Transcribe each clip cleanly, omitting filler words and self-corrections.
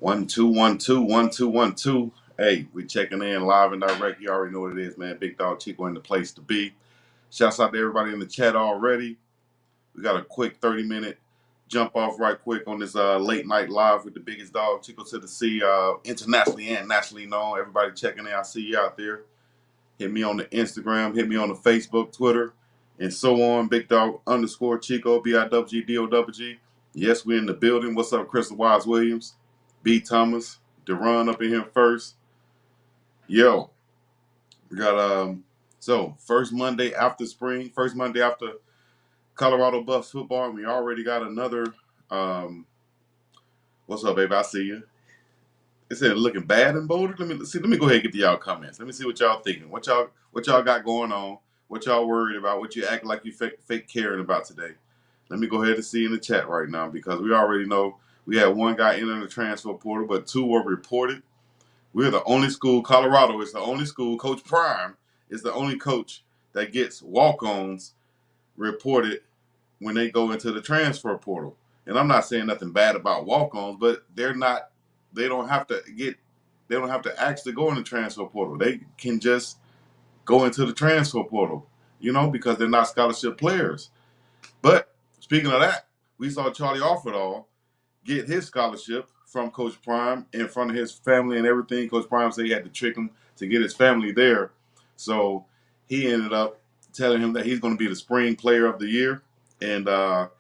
One, two, one, two, one, two, one, two. Hey, we checking in live and direct. You already know what it is, man. Big Dog Chico in the place to be. Shouts out to everybody in the chat already. We got a quick 30-minute jump off right quick on this late night live with the biggest dog, Chico to the sea, internationally and nationally known. Everybody checking in. I see you out there. Hit me on the Instagram, hit me on the Facebook, Twitter, and so on. Big Dog _ Chico, BIGGDOGG. Yes, we're in the building. What's up, Crystal Wise Williams? B. Thomas, Deron up in here first. Yo, we got so first Monday after spring, first Monday after Colorado Buffs football, and we already got another what's up, baby? I see you. It said looking bad in Boulder. Let me go ahead and get to y'all comments. Let me see what y'all thinking. What y'all got going on? What y'all worried about? What you act like you fake caring about today? Let me go ahead and see in the chat right now because we already know we had one guy entering the transfer portal, but two were reported. We're the only school, Colorado is the only school, Coach Prime is the only coach that gets walk-ons reported when they go into the transfer portal. And I'm not saying nothing bad about walk-ons, but they don't have to actually go in the transfer portal. They can just go into the transfer portal, because they're not scholarship players. But speaking of that, we saw Charlie Offerdahl get his scholarship from Coach Prime in front of his family and everything. Coach Prime said he had to trick him to get his family there. So he ended up telling him that he's going to be the spring player of the year and got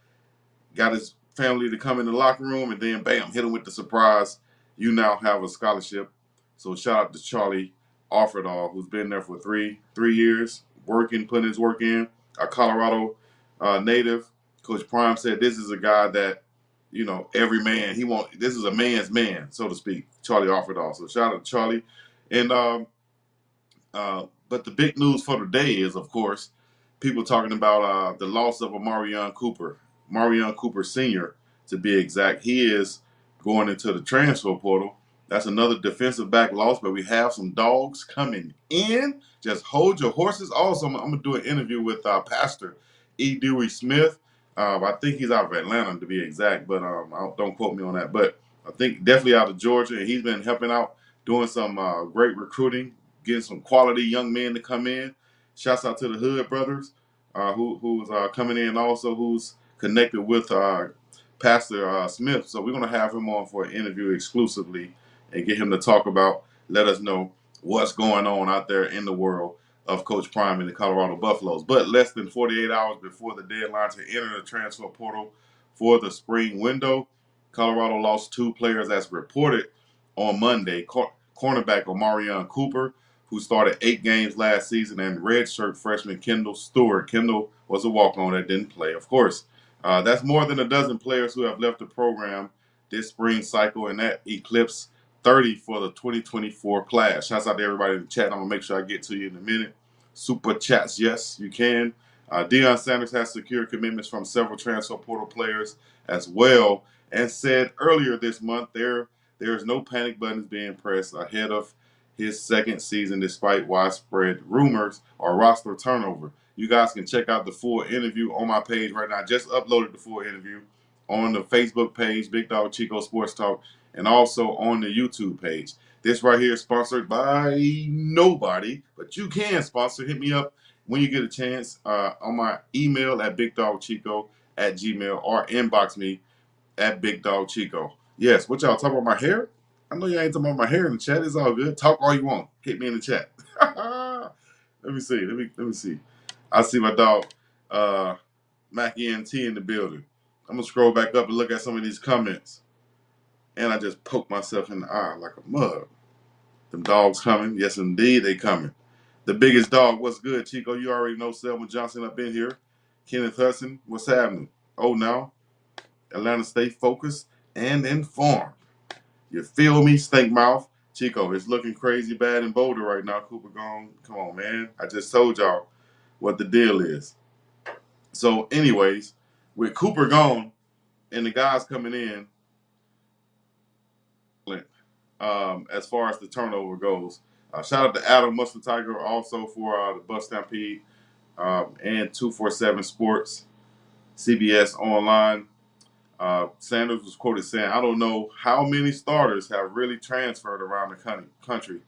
his family to come in the locker room and then, bam, hit him with the surprise. You now have a scholarship. So shout out to Charlie Offerdahl, who's been there for three years, putting his work in, a Colorado native. Coach Prime said this is a guy that every man this is a man's man, so to speak. Charlie Offerdahl. So shout out to Charlie. And but the big news for today is, of course, people talking about the loss of Omarion Cooper. Omarion Cooper Sr., to be exact. He is going into the transfer portal. That's another defensive back loss, but we have some dogs coming in. Just hold your horses. Also, I'm going to do an interview with Pastor E. Dewey Smith. I think he's out of Atlanta, to be exact, but don't quote me on that. But I think definitely out of Georgia, and he's been helping out, doing some great recruiting, getting some quality young men to come in. Shouts out to the Hood brothers, who's coming in also, who's connected with Pastor Smith. So we're going to have him on for an interview exclusively and get him to talk about, let us know what's going on out there in the world of Coach Prime and the Colorado Buffaloes. But less than 48 hours before the deadline to enter the transfer portal for the spring window, Colorado lost two players as reported on Monday. Cornerback Omarion Cooper, who started 8 games last season, and redshirt freshman Kendal Stewart. Kendal was a walk-on that didn't play, of course. That's more than a dozen players who have left the program this spring cycle, and that eclipse 30 for the 2024 class. Shouts out to everybody in the chat. I'm going to make sure I get to you in a minute. Super chats, yes, you can. Deion Sanders has secured commitments from several transfer portal players as well, and said earlier this month there is no panic buttons being pressed ahead of his second season despite widespread rumors or roster turnover. You guys can check out the full interview on my page right now. I just uploaded the full interview on the Facebook page, Big Dog Chico Sports Talk, and also on the YouTube page. This right here is sponsored by nobody, but you can sponsor. Hit me up when you get a chance on my email at BiggDoggChico@gmail or inbox me at BiggDoggChico. Yes, what y'all talking about my hair? I know y'all ain't talking about my hair in the chat. It's all good. Talk all you want. Hit me in the chat. Let me see. Let me see. I see my dog, Mackie NT in the building. I'm gonna scroll back up and look at some of these comments. And I just poked myself in the eye like a mug. Them dogs coming. Yes, indeed, they coming. The biggest dog, what's good, Chico? You already know Selma Johnson up in here. Kenneth Hudson, what's happening? Oh, now. Atlanta, stay focused and informed. You feel me, stink mouth? Chico, it's looking crazy bad in Boulder right now. Cooper gone. Come on, man. I just told y'all what the deal is. So, anyways, with Cooper gone and the guys coming in, as far as the turnover goes, shout out to Adam Mustard Tiger also for the Bus Stampede and 247 Sports, CBS Online. Sanders was quoted saying, "I don't know how many starters have really transferred around the country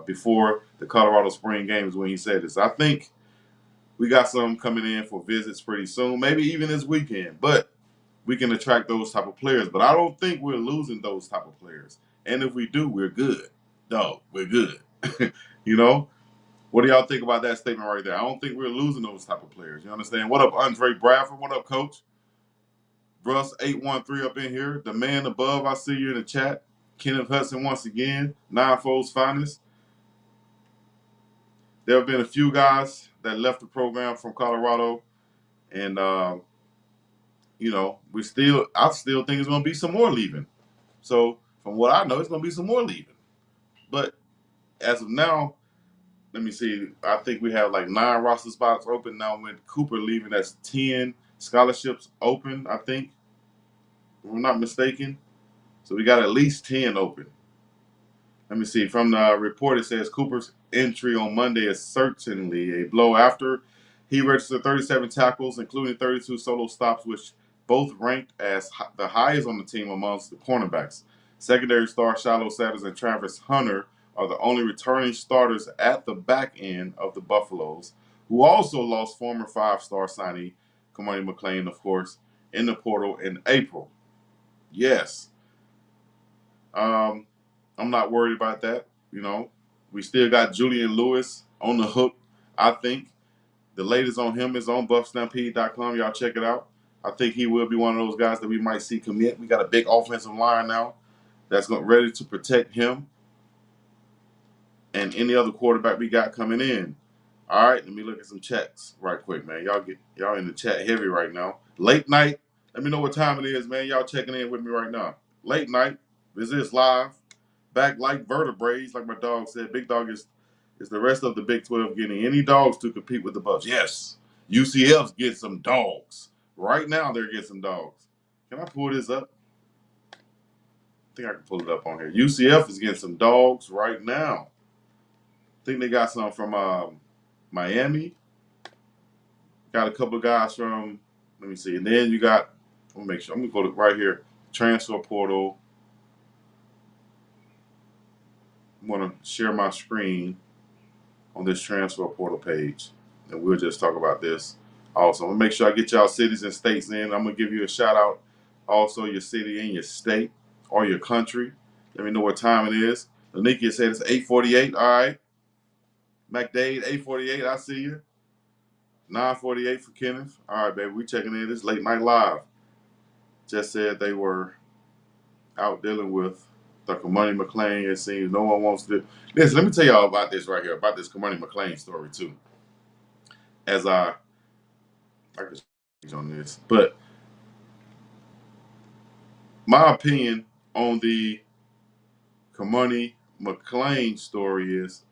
before the Colorado spring games," when he said this. I think we got some coming in for visits pretty soon, maybe even this weekend. But we can attract those type of players. But I don't think we're losing those type of players. And if we do, we're good. No, we're good. You know? What do y'all think about that statement right there? I don't think we're losing those type of players. You understand? What up, Andre Bradford? What up, Coach? Bruss813 up in here. The man above, I see you in the chat. Kenneth Hudson once again. Ninefold's finest. There have been a few guys that left the program from Colorado. And, you know, I still think there's going to be some more leaving. So, from what I know, it's going to be some more leaving. But as of now, let me see. I think we have like 9 roster spots open now. With Cooper leaving, that's 10 scholarships open, I think, if I'm not mistaken. So we got at least 10 open. Let me see. From the report, it says Cooper's entry on Monday is certainly a blow after he registered 37 tackles, including 32 solo stops, which both ranked as the highest on the team amongst the cornerbacks. Secondary star Shiloh Sanders and Travis Hunter are the only returning starters at the back end of the Buffaloes, who also lost former 5-star signee Cormani McClain, of course, in the portal in April. Yes. I'm not worried about that. You know, we still got Julian Lewis on the hook, I think. The latest on him is on buffstampede.com. Y'all check it out. I think he will be one of those guys that we might see commit. We got a big offensive line now that's ready to protect him and any other quarterback we got coming in. All right, let me look at some checks right quick, man. Y'all in the chat heavy right now. Late night. Let me know what time it is, man. Y'all checking in with me right now. Late night. Is this live? Back like vertebrae, like my dog said. Big Dog is the rest of the Big 12 getting any dogs to compete with the Buffs? Yes. UCF's get some dogs. Right now they're getting some dogs. Can I pull this up? I think I can pull it up on here. UCF is getting some dogs right now. I think they got some from Miami. Got a couple of guys from, let me see. And then you got, let me make sure. I'm going to go right here. Transfer portal. I'm going to share my screen on this transfer portal page. And we'll just talk about this also. I'm going to make sure I get y'all cities and states in. I'm going to give you a shout out. Also, your city and your state or your country. Let me know what time it is. Lanikia said it's 8:48. All right. McDade, 8:48. I see you. 9:48 for Kenneth. All right, baby. We checking in. This late night live. Just said they were out dealing with the Cormani McClain. It seems no one wants to. Listen, let me tell y'all about this right here, about this Cormani McClain story too. As I can change on this, but my opinion on the Cormani McClain story is,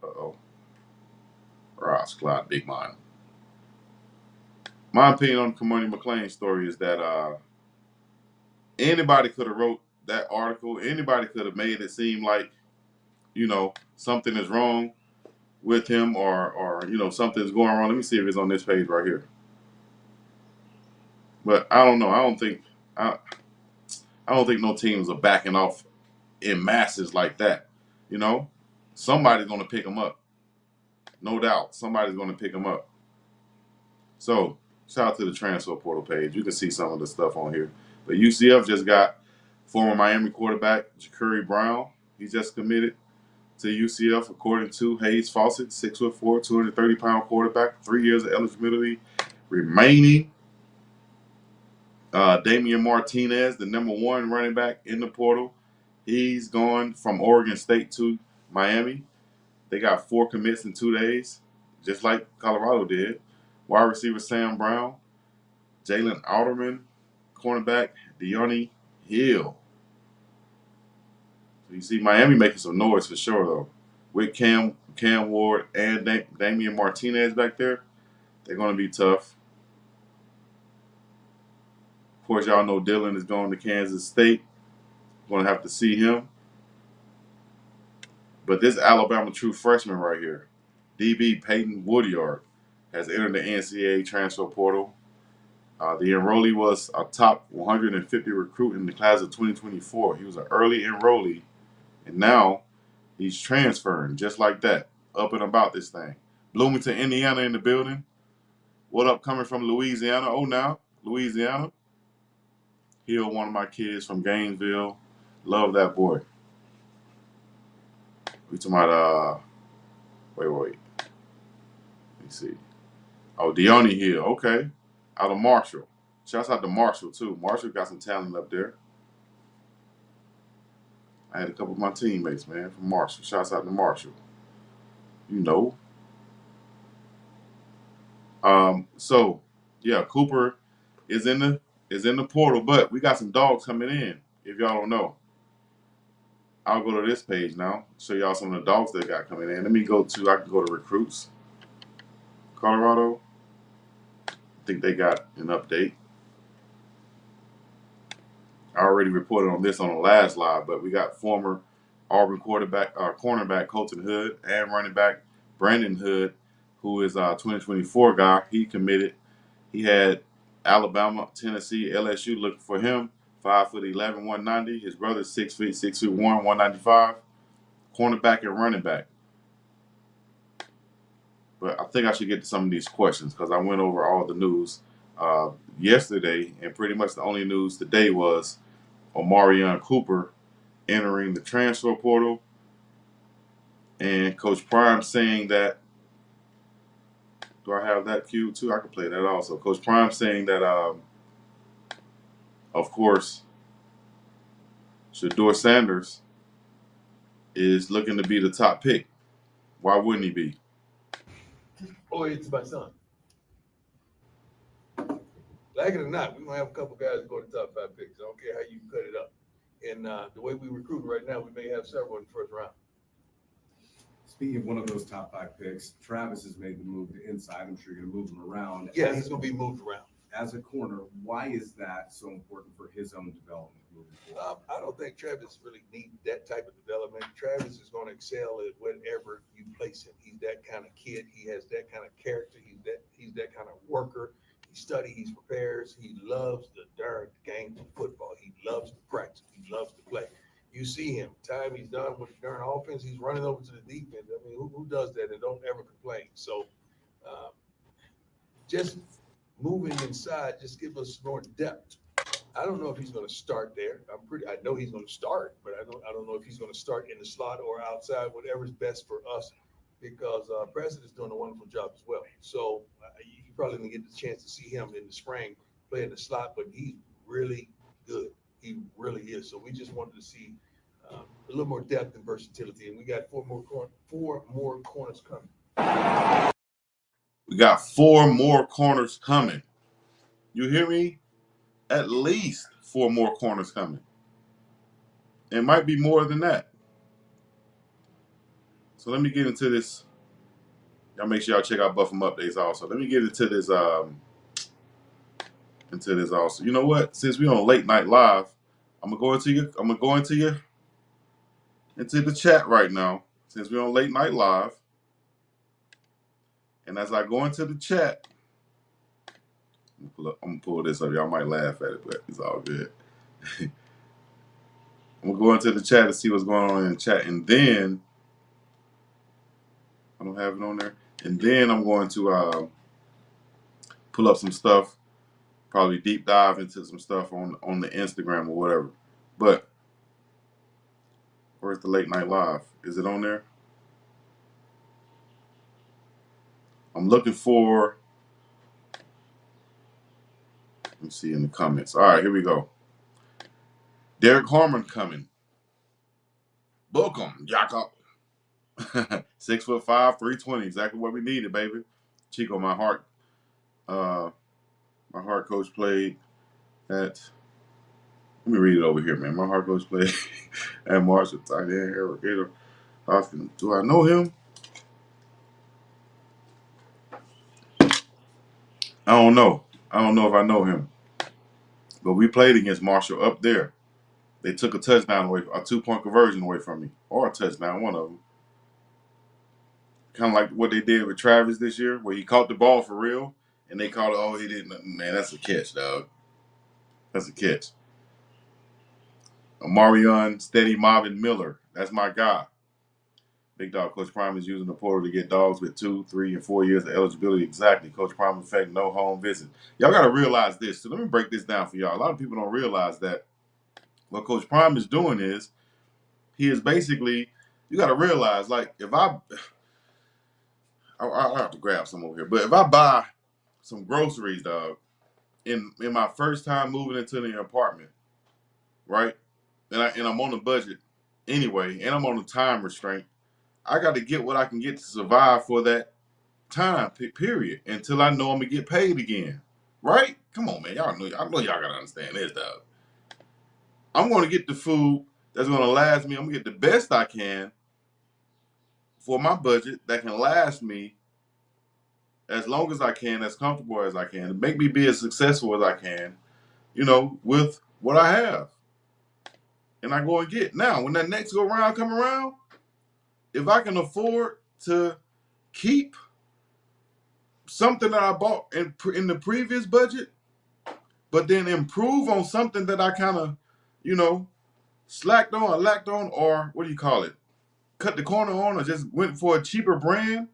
Ross Clyde, big mind. My opinion on the Cormani McClain story is that anybody could have wrote that article. Anybody could have made it seem like, you know, something is wrong with him or you know, something's going wrong. Let me see if it's on this page right here. But I don't know. I don't think no teams are backing off in masses like that. You know, somebody's going to pick him up. No doubt. Somebody's going to pick him up. So, shout out to the transfer portal page. You can see some of the stuff on here. But UCF just got former Miami quarterback Ja'Cory Brown. He just committed to UCF, according to Hayes Fawcett, 6'4", 230-pound quarterback, 3 years of eligibility remaining. Damian Martinez, the number 1 running back in the portal. He's going from Oregon State to Miami. They got 4 commits in 2 days, just like Colorado did. Wide receiver Sam Brown, Jalen Alderman, cornerback Deone Hill. So you see Miami making some noise for sure, though. With Cam Ward and Damian Martinez back there, they're going to be tough. Of course, y'all know Dylan is going to Kansas State. Going to have to see him. But this Alabama true freshman right here, DB Peyton Woodyard, has entered the NCAA transfer portal. The enrollee was a top 150 recruit in the class of 2024. He was an early enrollee, and now he's transferring just like that, up and about this thing. Bloomington, Indiana in the building. What up, coming from Louisiana? Oh, now, Louisiana. He'll one of my kids from Gainesville. Love that boy. We talking about, wait. Let me see. Oh, Deone Hill. Okay. Out of Marshall. Shouts out to Marshall, too. Marshall got some talent up there. I had a couple of my teammates, man, from Marshall. Shouts out to Marshall. You know. So yeah, Cooper is in the portal, but we got some dogs coming in. If y'all don't know, I'll go to this page now. Show y'all some of the dogs they got coming in. I can go to recruits. Colorado. I think they got an update. I already reported on this on the last live, but we got former Auburn cornerback Colton Hood and running back Brandon Hood, who is a 2024 guy. He committed. He had Alabama, Tennessee, LSU looking for him. 5'11", 190. His brother's 6 feet, 6'1", 195. Cornerback and running back. But I think I should get to some of these questions because I went over all the news yesterday, and pretty much the only news today was Omarion Cooper entering the transfer portal, and Coach Prime saying that. Do I have that cue too? I can play that also. Coach Prime saying that, of course, Deion Sanders is looking to be the top pick. Why wouldn't he be? Oh, it's my son. Like it or not, we're gonna have a couple guys go to the top 5 picks. I don't care how you cut it up. And the way we recruit right now, we may have several in the first round. Speaking of one of those top 5 picks, Travis has made the move to inside. I'm sure you're going to move him around. Yeah, he's going to be moved around. As a corner, why is that so important for his own development moving forward? I don't think Travis really needs that type of development. Travis is going to excel at whatever you place him. He's that kind of kid. He has that kind of character. He's that kind of worker. He studies, he prepares. He loves the darn game of football. He loves to practice. He loves to play. You see him, time he's done with the darn offense, he's running over to the defense. I mean, who does that and don't ever complain? So just moving inside just give us more depth. I don't know if he's going to start there. I know he's going to start, but I don't know if he's going to start in the slot or outside, whatever's best for us, because President's doing a wonderful job as well. So you probably going to get the chance to see him in the spring play in the slot, but he's really good. He really is. So we just wanted to see a little more depth and versatility, and we got four more corners coming. We got 4 more corners coming. You hear me? At least 4 more corners coming. It might be more than that. So let me get into this. Y'all make sure y'all check out Buffum Updates also. Let me get into this also. You know what? Since we on Late Night Live, I'm gonna go into the chat right now. Since we're on Late Night Live. And as I go into the chat, I'm gonna pull this up. Y'all might laugh at it, but it's all good. I'm gonna go into the chat and see what's going on in the chat, and then I don't have it on there. And then I'm going to pull up some stuff, probably deep dive into some stuff on the Instagram or whatever. But where's the Late Night Live? Is it on there? I'm looking for. Let me see in the comments. All right, here we go. Derek Harmon coming. Book him, Jakob. 6'5", 320, exactly what we needed, baby. Chico, my heart coach played at. Let me read it over here, man. My heart coach played at Marshall, tight end, Gator Hoskins. Do I know him? I don't know. I don't know if I know him. But we played against Marshall up there. They took a touchdown away, a 2-point conversion away from me, or a touchdown, one of them. Kind of like what they did with Travis this year, where he caught the ball for real, and they call it, oh, he didn't. Man, that's a catch, dog. That's a catch. Omarion Steady Marvin Miller. That's my guy. Big Dog. Coach Prime is using the portal to get dogs with 2, 3, and 4 years of eligibility. Exactly. Coach Prime effect, no home visit. Y'all got to realize this. So let me break this down for y'all. A lot of people don't realize that what Coach Prime is doing is he is basically, you got to realize, like, if I'll have to grab some over here, but if I buy some groceries, dog, in my first time moving into the apartment, right, and I'm on a budget anyway, and I'm on a time restraint, I got to get what I can get to survive for that time period until I know I'm gonna get paid again, right? Come on, man, I know y'all gotta understand this, dog. I'm gonna get the food that's gonna last me. I'm gonna get the best I can for my budget that can last me as long as I can, as comfortable as I can, to make me be as successful as I can, with what I have. And I go and get. Now, when that next go round come around, if I can afford to keep something that I bought in the previous budget, but then improve on something that I kind of, slacked on or lacked on, or what do you call it? Cut the corner on, or just went for a cheaper brand.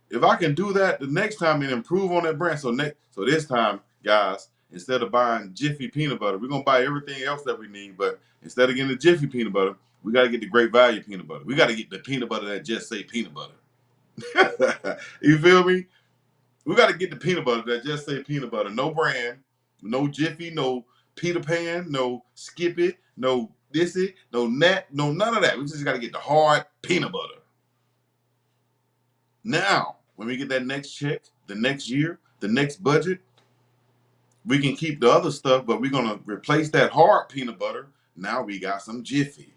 If I can do that the next time and improve on that brand, so this time, guys, instead of buying Jiffy peanut butter, we're gonna buy everything else that we need. But instead of getting the Jiffy peanut butter, we gotta get the Great Value peanut butter. We gotta get the peanut butter that just say peanut butter. You feel me? We gotta get the peanut butter that just say peanut butter. No brand, no Jiffy, no Peter Pan, no Skip It, no this it, no Nat, no none of that. We just gotta get the hard peanut butter. Now, when we get that next check, the next year, the next budget, we can keep the other stuff, but we're going to replace that hard peanut butter. Now we got some Jiffy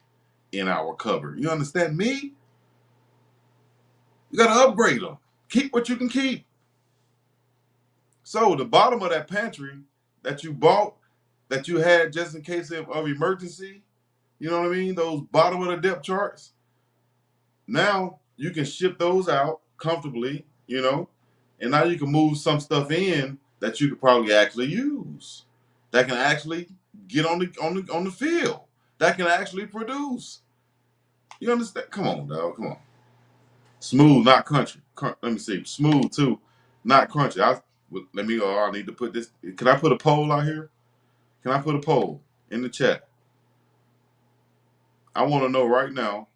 in our cupboard. You understand me? You got to upgrade them. Keep what you can keep. So the bottom of that pantry that you bought, that you had just in case of emergency, you know what I mean? Those bottom of the depth charts. Now you can ship those out comfortably, and now you can move some stuff in that you could probably actually use, that can actually get on the field, that can actually produce. You understand? Come on, dog. Come on. Smooth, not crunchy. Let me see. Smooth too, not crunchy. I need to put this. Can I put a poll out here? Can I put a poll in the chat? I want to know right now.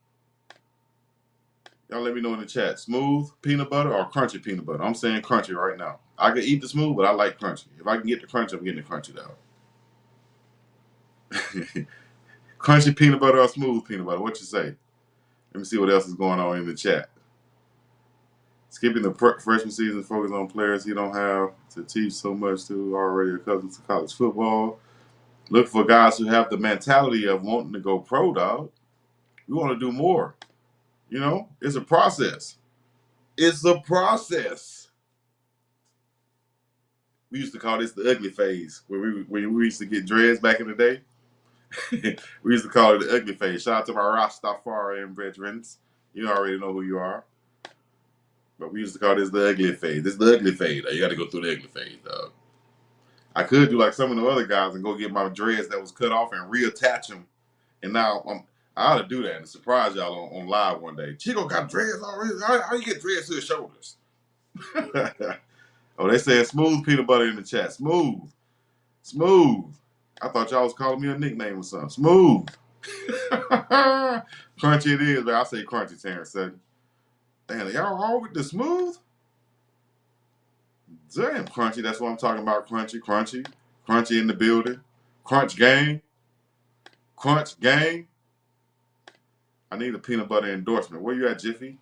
Y'all let me know in the chat. Smooth peanut butter or crunchy peanut butter? I'm saying crunchy right now. I can eat the smooth, but I like crunchy. If I can get the crunchy, I'm getting the crunchy though. Crunchy peanut butter or smooth peanut butter? What you say? Let me see what else is going on in the chat. Skipping the freshman season, focus on players he don't have to teach so much to, already accustomed to college football. Look for guys who have the mentality of wanting to go pro, dog. We want to do more. It's a process. It's a process. We used to call this the ugly phase, where we used to get dreads back in the day. We used to call it the ugly phase. Shout out to my Rastafarian brethren. You already know who you are. But we used to call this the ugly phase. This is the ugly phase. You got to go through the ugly phase, dog. I could do like some of the other guys and go get my dreads that was cut off and reattach them. And now I ought to do that and surprise y'all on live one day. Chico got dreads already. How you get dreads to his shoulders? Oh, they said smooth peanut butter in the chat. Smooth. I thought y'all was calling me a nickname or something. Smooth. Crunchy it is, but I say crunchy, Terrence said. Damn, y'all all with the smooth? Damn, crunchy. That's what I'm talking about. Crunchy in the building. Crunch gang. I need a peanut butter endorsement. Where you at, Jiffy?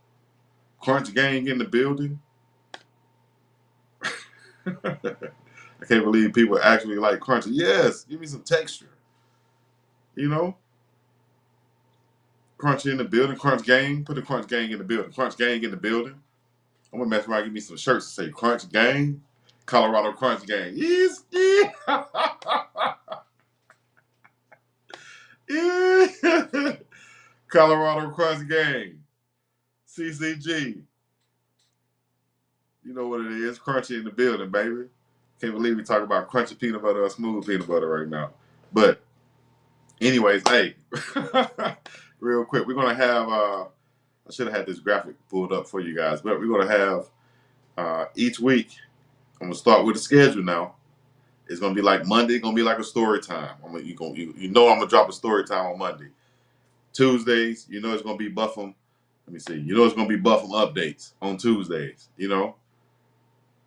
Crunch gang in the building. I can't believe people actually like crunchy. Yes, give me some texture. Crunchy in the building. Crunch gang. Put the crunch gang in the building. Crunch gang in the building. I'm gonna mess around and give me some shirts that say Crunch Gang, Colorado Crunch Gang. Yes, yeah. Yeah. Colorado Crunch Gang. CCG. You know what it is. Crunchy in the building, baby. Can't believe we talk about crunchy peanut butter or smooth peanut butter right now. But anyways, hey, real quick, we're gonna have. I should have had this graphic pulled up for you guys, but we're gonna have each week. I'm gonna start with the schedule now. It's gonna be like Monday, gonna be like a story time. You know I'm gonna drop a story time on Monday. Tuesdays, you know it's gonna be Buffum. Let me see. You know it's gonna be Buffum updates on Tuesdays. You know,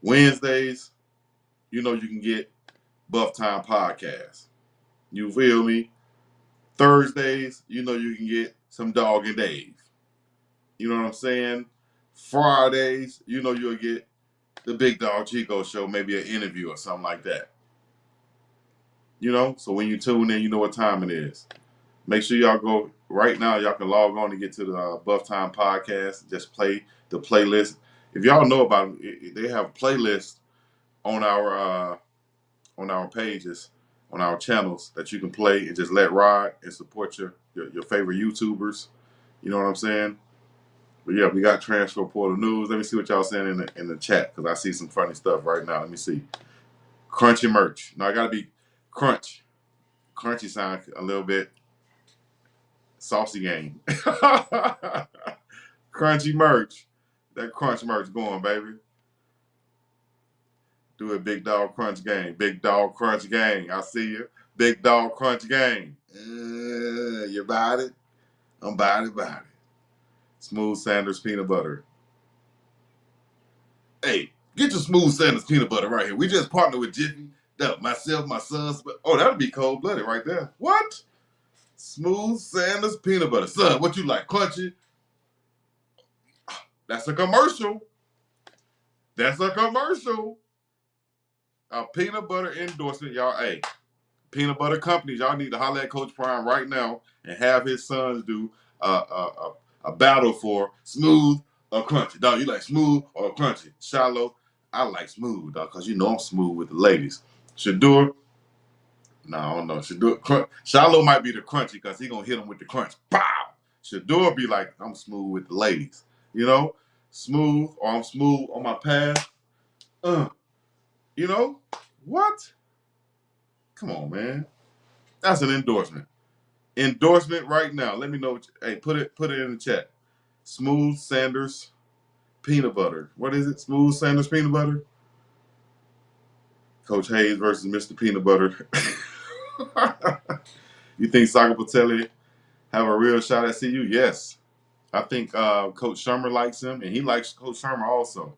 Wednesdays, you know you can get Buff Time podcast. You feel me? Thursdays, you know you can get some Dog and Dave. You know what I'm saying? Fridays, you know you'll get the BiggDoggChico show, maybe an interview or something like that. You know, so when you tune in, you know what time it is. Make sure y'all go right now. Y'all can log on to get to the Buff Time podcast. Just play the playlist. If y'all know about it, they have playlists on our pages, on our channels that you can play and just let ride and support your favorite YouTubers. You know what I'm saying? But yeah, we got transfer portal news. Let me see what y'all saying in the chat because I see some funny stuff right now. Let me see. Crunchy merch. No, I gotta be crunch. Crunchy sound a little bit saucy game. Crunchy merch. That crunch merch going, baby. Do a big dog crunch game. Big dog crunch game. I see you. Big dog crunch game. You about it? I'm about it. Smooth Sanders peanut butter. Hey, get your Smooth Sanders peanut butter right here. We just partnered with Jiffy. Myself, my sons. Oh, that'll be cold blooded right there. What? Smooth Sanders peanut butter. Son, what you like? Crunchy? That's a commercial. That's a commercial. A peanut butter endorsement, y'all. Hey, peanut butter companies, y'all need to holler at Coach Prime right now and have his sons do a battle for smooth or crunchy. Dog, you like smooth or crunchy? Shallow, I like smooth, dog, because you know I'm smooth with the ladies. Shadur, no, I don't know. Shadur, Shallow might be the crunchy because he going to hit him with the crunch. Pow! Shadur be like, I'm smooth with the ladies. You know? Smooth, or I'm smooth on my path. You know? What? Come on, man. That's an endorsement. Endorsement right now. Let me know. Hey, put it in the chat. Smooth Sanders peanut butter. What is it? Smooth Sanders peanut butter. Coach Hayes versus Mr. Peanut Butter. You think Saga Patelli have a real shot at CU? Yes. I think Coach Shermer likes him, and he likes Coach Shermer also.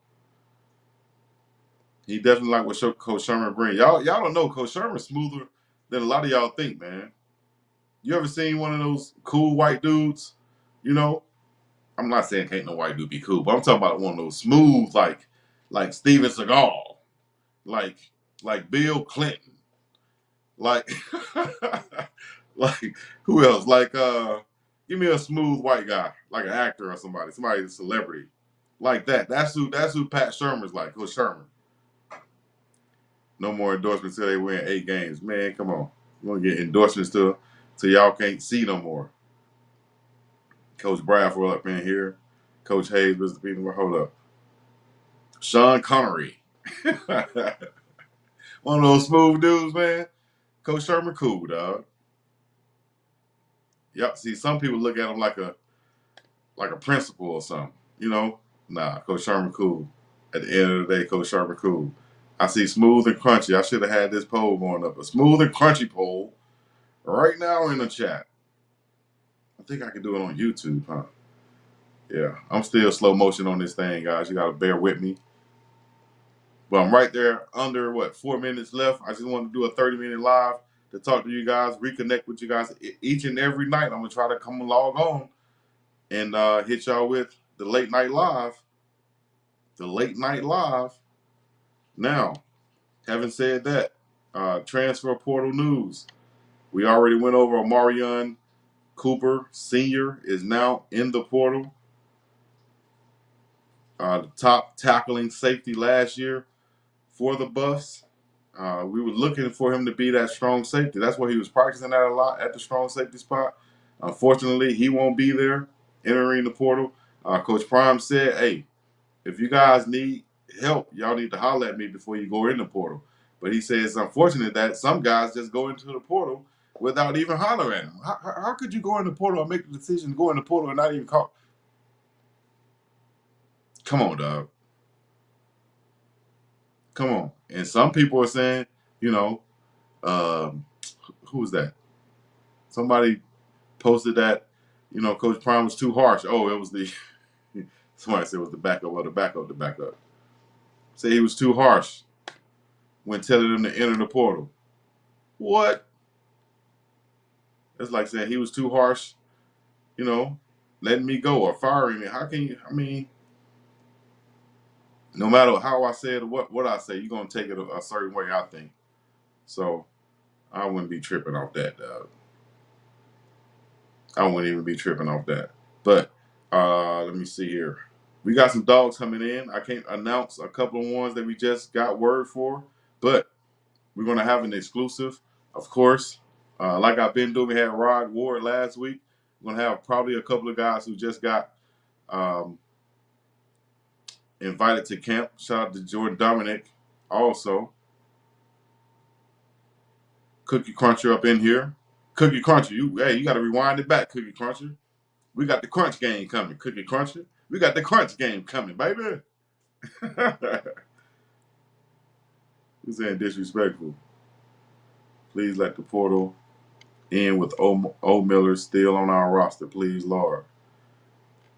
He definitely like what Coach Shermer brings. Y'all don't know Coach Shermer's smoother than a lot of y'all think, man. You ever seen one of those cool white dudes? You know, I'm not saying can't no white dude be cool, but I'm talking about one of those smooth, like Steven Seagal, like Bill Clinton, like like who else? Like give me a smooth white guy, like an actor or somebody a celebrity, like that. That's who Pat Shermer's like. Coach Shermer. No more endorsements till they win 8 games. Man, come on. We're gonna get endorsements till y'all can't see no more. Coach Bradford up in here. Coach Hayes, Mr. Peter, hold up. Sean Connery. One of those smooth dudes, man. Coach Sherman, cool, dog. Yep. See, some people look at him like a principal or something. You know? Nah, Coach Sherman, cool. At the end of the day, Coach Sherman, cool. I see smooth and crunchy. I should have had this poll going up. A smooth and crunchy poll right now in the chat. I think I can do it on YouTube, huh? Yeah, I'm still slow motion on this thing, guys. You got to bear with me. But I'm right there under, 4 minutes left. I just want to do a 30-minute live to talk to you guys, reconnect with you guys each and every night. I'm going to try to come log on and hit y'all with the late night live. The late night live. Now, having said that, transfer portal news. We already went over Omarion Cooper, Sr. is now in the portal. The top tackling safety last year for the Buffs. We were looking for him to be that strong safety. That's what he was practicing at a lot, at the strong safety spot. Unfortunately, he won't be there entering the portal. Coach Prime said, hey, if you guys need help, y'all need to holler at me before you go in the portal. But he says it's unfortunate that some guys just go into the portal without even hollering at him. How could you go in the portal and make the decision to go in the portal and not even call? Come on, dog. Come on. And some people are saying, you know, who's that? Somebody posted that, you know, Coach Prime was too harsh. Oh, it was the somebody said it was the backup of the backup, the backup. Say he was too harsh when telling them to enter the portal. What? It's like saying he was too harsh, you know, letting me go or firing me. How can you? I mean, no matter how I say it or what I say, you're gonna take it a certain way. I think so. I wouldn't be tripping off that, dog. I wouldn't even be tripping off that. But let me see here. We got some dogs coming in. I can't announce a couple of ones that we just got word for, but we're gonna have an exclusive, of course. Like I've been doing, we had Rod Ward last week. We're gonna have probably a couple of guys who just got invited to camp. Shout out to Jordan Dominic. Also, Cookie Cruncher up in here. Cookie Cruncher, you got to rewind it back, Cookie Cruncher. We got the crunch game coming, Cookie Cruncher. We got the crunch game coming, baby. Who's saying disrespectful? Please let the portal in with O Miller still on our roster, please, Lord.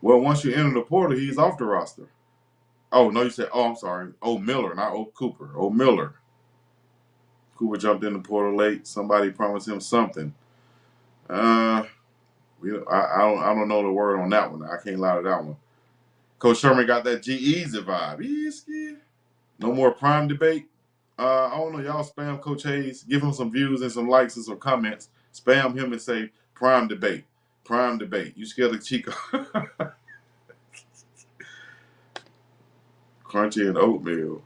Well, once you enter the portal, he's off the roster. Oh, no, you said, I'm sorry. O Miller, not O Cooper. O Miller. Cooper jumped in the portal late. Somebody promised him something. I don't know the word on that one. I can't lie to that one. Coach Sherman got that G-Easy vibe. Easy. No more prime debate. I don't know. Y'all spam Coach Hayes. Give him some views and some likes and some comments. Spam him and say prime debate. Prime debate. You scared of Chico? Crunchy and oatmeal.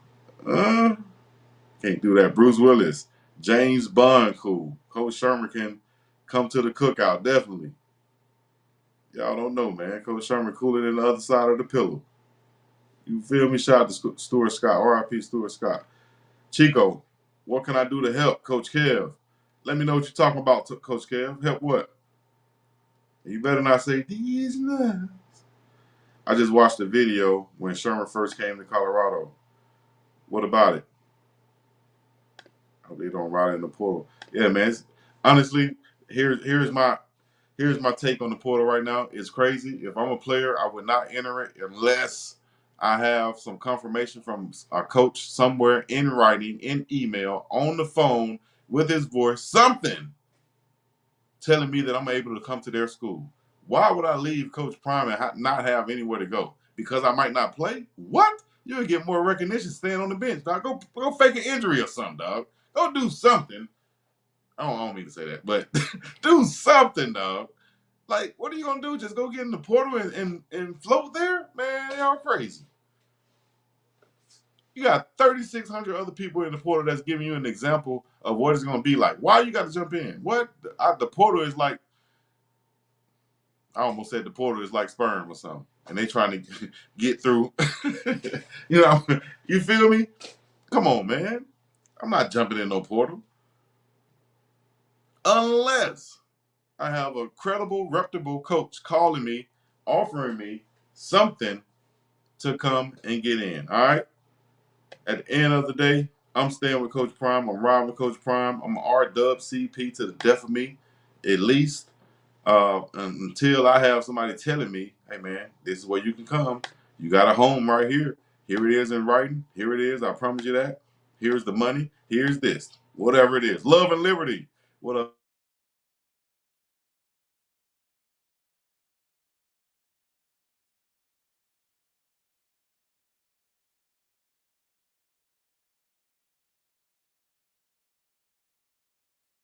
Can't do that. Bruce Willis. James Bond, cool. Coach Sherman can come to the cookout, definitely. Y'all don't know, man. Coach Sherman cooler than the other side of the pillow. You feel me? Shout out to Stuart Scott. R.I.P. Stuart Scott. Chico, what can I do to help, Coach Kev? Let me know what you're talking about, Coach Kev. Help what? You better not say, these nuts. I just watched the video when Sherman first came to Colorado. What about it? I hope they don't ride in the portal. Yeah, man. Honestly, here's my take on the portal right now. It's crazy. If I'm a player, I would not enter it unless I have some confirmation from a coach somewhere in writing, in email, on the phone, with his voice, something telling me that I'm able to come to their school. Why would I leave Coach Prime and not have anywhere to go? Because I might not play? What? You'll get more recognition staying on the bench, dog. Go fake an injury or something, dog. Go do something. I don't mean to say that, but do something, dog. Like, what are you going to do? Just go get in the portal and float there? Man, y'all crazy. You got 3,600 other people in the portal that's giving you an example of what it's going to be like. Why you got to jump in? What? The portal is like, I almost said the portal is like sperm or something. And they trying to get through. You know, you feel me? Come on, man. I'm not jumping in no portal. Unless I have a credible, reputable coach calling me, offering me something to come and get in. All right? At the end of the day, I'm staying with Coach Prime. I'm riding with Coach Prime. I'm RWCP to the death of me, at least. Until I have somebody telling me, hey, man, this is where you can come. You got a home right here. Here it is in writing. Here it is. I promise you that. Here's the money. Here's this. Whatever it is. Love and liberty. What up?